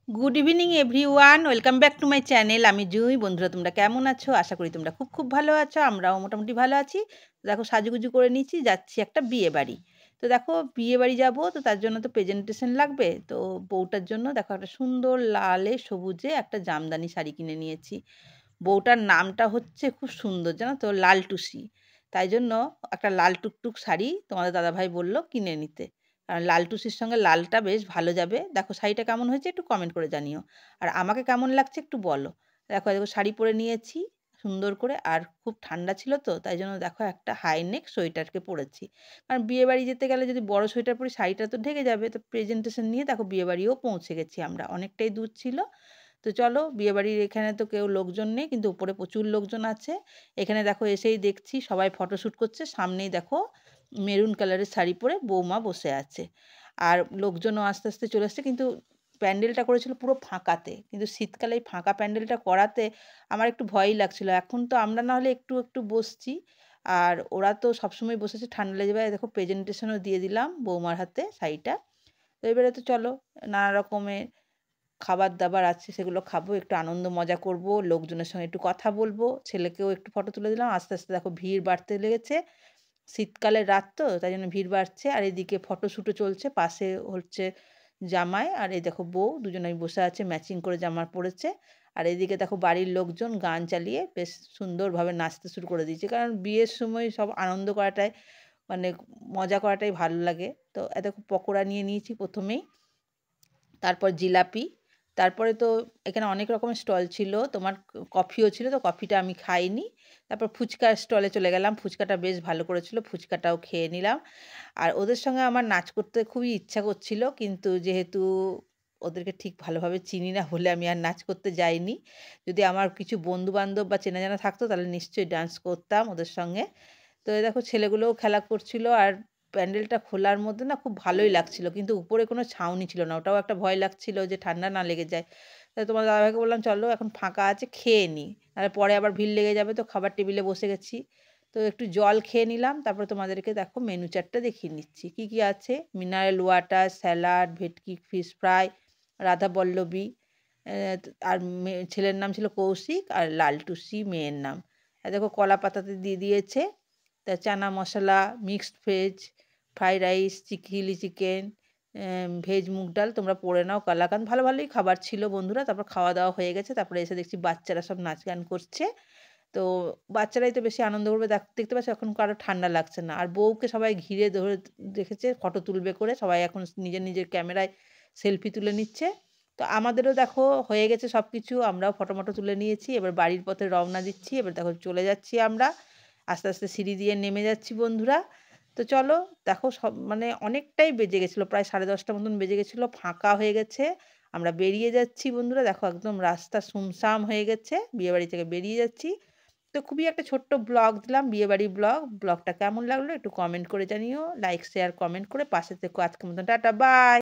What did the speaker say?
Good evening everyone, welcome back to my channel. আমি জুঁই। বন্ধুরা, তোমরা কেমন আছো? আশা করি তোমরা খুব খুব ভালো আছো। আমরাও মোটামুটি ভালো আছি। দেখো, সাজুগুজু করে নিচ্ছি, যাচ্ছি একটা বিয়ে বাড়ি। তো দেখো, বিয়ে বাড়ি যাবো, তো তার জন্য তো প্রেজেন্টেশন লাগবে। তো বউটার জন্য দেখো একটা সুন্দর লালে সবুজে একটা জামদানি শাড়ি কিনে নিয়েছি। বউটার নামটা হচ্ছে খুব সুন্দর, জানো তো, লাল টুসি। তাই জন্য একটা লাল টুকটুক শাড়ি তোমাদের দাদাভাই বললো কিনে নিতে। কারণ লাল টুসির সঙ্গে লালটা বেশ ভালো যাবে। দেখো শাড়িটা কেমন হয়েছে একটু কমেন্ট করে জানিও। আর আমাকে কেমন লাগছে একটু বলো। দেখো দেখো, শাড়ি পরে নিয়েছি সুন্দর করে। আর খুব ঠান্ডা ছিল তো, তাই জন্য দেখো একটা হাই নেক সোয়েটারকে পরেছি। কারণ বিয়ে বাড়ি যেতে গেলে যদি বড় সোয়েটার পরি, শাড়িটা তো ঢেকে যাবে। তো প্রেজেন্টেশন নিয়ে দেখো বিয়ে বাড়িও পৌঁছে গেছি আমরা, অনেকটাই দূর ছিল। তো চলো, বিয়েবাড়ির এখানে তো কেউ লোকজন নেই, কিন্তু উপরে প্রচুর লোকজন আছে। এখানে দেখো এসেই দেখছি সবাই ফটোশ্যুট করছে। সামনেই দেখো মেরুন কালারের শাড়ি পরে বৌমা বসে আছে। আর লোকজনও আস্তে আস্তে চলে আসছে, কিন্তু প্যান্ডেলটা করেছিল পুরো ফাঁকাতে। কিন্তু শীতকালে এই ফাঁকা প্যান্ডেলটা করাতে আমার একটু ভয়ই লাগছিল। এখন তো আমরা না হলে একটু একটু বসছি, আর ওরা তো সবসময় বসেছে, ঠান্ডা লেগে যাবে। দেখো প্রেজেন্টেশনও দিয়ে দিলাম বৌমার হাতে শাড়িটা। তো এবারে তো চলো, নানা রকমের খাবার-দাবার আছে, সেগুলো খাবো, একটু আনন্দ মজা করব, লোকজনের সঙ্গে একটু কথা বলবো, ছেলেকেও একটু ফটো তুলে দিলাম। আস্তে আস্তে দেখো ভিড় বাড়তে লেগেছে। শীতকালের রাত তো, তাই জন্য ভিড় বাড়ছে। আর এদিকে ফটোশ্যুটও চলছে, পাশে হচ্ছে জামাই আর এই দেখো বউ, দুজনেই বসে আছে, ম্যাচিং করে জামা পরেছে। আর এদিকে দেখো বাড়ির লোকজন গান চালিয়ে বেশ সুন্দরভাবে নাচতে শুরু করে দিয়েছে। কারণ বিয়ের সময় সব আনন্দ করাটাই, মানে মজা করাটাই ভালো লাগে। তো দেখো পকোড়া নিয়ে নিয়েছি প্রথমেই, তারপর জিলাপি। তারপরে তো এখানে অনেক রকমের স্টল ছিল, তোমার কফিও ছিল, তো কফিটা আমি খাইনি। তারপর ফুচকার স্টলে চলে গেলাম, ফুচকাটা বেশ ভালো করেছিল, ফুচকাটাও খেয়ে নিলাম। আর ওদের সঙ্গে আমার নাচ করতে খুবই ইচ্ছা করছিল, কিন্তু যেহেতু ওদেরকে ঠিক ভালোভাবে চিনি না বলে আমি আর নাচ করতে যাইনি। যদি আমার কিছু বন্ধু-বান্ধব বা চেনা জানা থাকতো তাহলে নিশ্চয়ই ডান্স করতাম ওদের সঙ্গে। তো এই দেখো ছেলেগুলোও খেলা করছিল। আর প্যান্ডেলটা খোলার মধ্যে না খুব ভালোই লাগছিল, কিন্তু উপরে কোনো ছাউনি ছিল না, ওটাও একটা ভয় লাগছিল যে ঠান্ডা না লেগে যায়। তাই তোমার দাদাভাইকে বললাম চলো এখন ফাঁকা আছে, খেয়ে নিই, নাহলে পরে আবার ভিড় লেগে যাবে। তো খাবার টেবিলে বসে গেছি, তো একটু জল খেয়ে নিলাম। তারপরে তোমাদেরকে দেখো মেনু চার্টটা দেখিয়ে নিচ্ছি কী কী আছে। মিনারেল ওয়াটার, স্যালাড, ভেটকি ফিশ ফ্রাই, রাধাবল্লভী, আর ছেলের নাম ছিল কৌশিক, আর লাল টুসি মেয়ের নাম। আর দেখো কলা পাতাতে দিয়ে দিয়েছে। তা chana masala, mixed veg, fried rice, chilli chicken, veg moong dal, তোমরা পড়ে নাও কালাকাঁদ। ভালো ভালোই খাবার ছিল বন্ধুরা। তারপর খাওয়া দাওয়া হয়ে গেছে, তারপরে এসে দেখছি বাচ্চারা সব নাচ গান করছে। তো বাচ্চারাই তো বেশি আনন্দ করবে, দেখতে পাচ্ছ এখন কারো ঠান্ডা লাগছে না। আর বউকে সবাই ঘিরে ধরে রেখেছে, ফটো তুলবে করে সবাই এখন নিজের নিজের ক্যামেরায় সেলফি তুলে নিচ্ছে। তো আমাদেরও দেখো হয়ে গেছে সব কিছু, আমরাও ফটো মটো তুলে নিয়েছি। এবার বাড়ির পথে রওনা দিচ্ছি। এবার দেখো চলে যাচ্ছি আমরা, আস্তে আস্তে সিঁড়ি দিয়ে নেমে যাচ্ছি বন্ধুরা। তো চলো, দেখো সব মানে অনেকটাই বেজে গেছিলো, প্রায় 10:30 মতন বেজে গেছিলো, ফাঁকা হয়ে গেছে। আমরা বেরিয়ে যাচ্ছি বন্ধুরা, দেখো একদম রাস্তা সুমসাম হয়ে গেছে, বিয়েবাড়ি থেকে বেরিয়ে যাচ্ছি। তো খুবই একটা ছোট্ট ব্লগ দিলাম, বিয়েবাড়ি ব্লগ। ব্লগটা কেমন লাগলো একটু কমেন্ট করে জানিও, লাইক শেয়ার কমেন্ট করে পাশে থেকো। আজকের মতন টাটা, বাই।